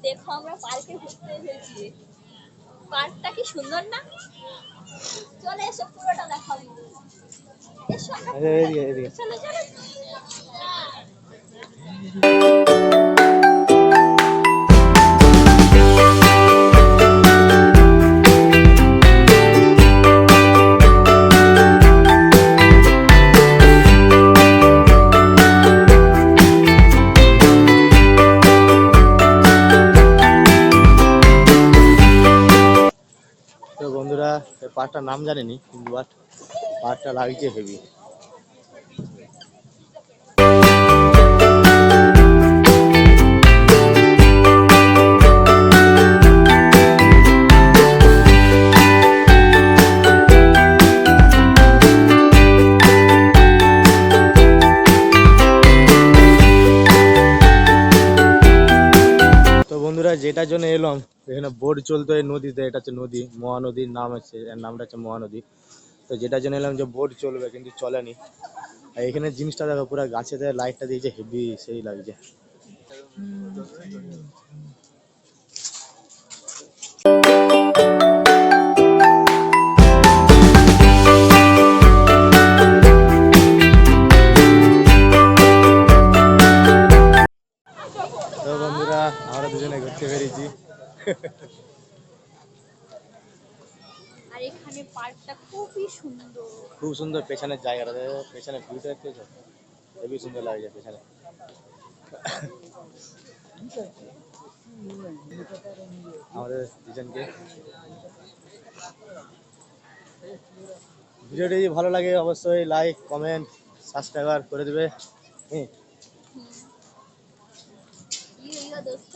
দেখো আমরা পার্কে ঘুরতে এসেছি। পার্কটা কি সুন্দর না? চলে এসো পুরোটা দেখাবো। এসো আমরা পুরোটা দেখবো। চলো চলো। তো বন্ধুরা, পার্কটার নাম জানিনি, কিন্তু পার্কটা লাগছে হেভি। তো বন্ধুরা, যেটার জন্য এলাম, এখানে বোট চলতো এই নদীতে। এটা হচ্ছে নদী, মহানদীর নাম আছে, এর নামটা হচ্ছে মহানদী। তো যেটার জন্য এলাম যে বোট চলবে, কিন্তু চলেনি। আর এখানে জিনিসটা দেখো, পুরো গাছেতে লাইটটা দিয়েছে, হেভি সেই লাগছে। তো বন্ধুরা, আমরা দুজনে ঘুরতে বেরিয়েছি। আর এখানে পার্কটা খুবই সুন্দর। খুব সুন্দর পেছনের জায়গাটা দেখো, পেছনের ভিউটা দেখতেছো, হেভি সুন্দর লাগছে পেছনে। আমাদের দুজনকে ভিডিওটি যদি ভালো লাগে অবশ্যই লাইক, কমেন্ট, সাবস্ক্রাইব করে দেবে। কি হইলো দোস্ত?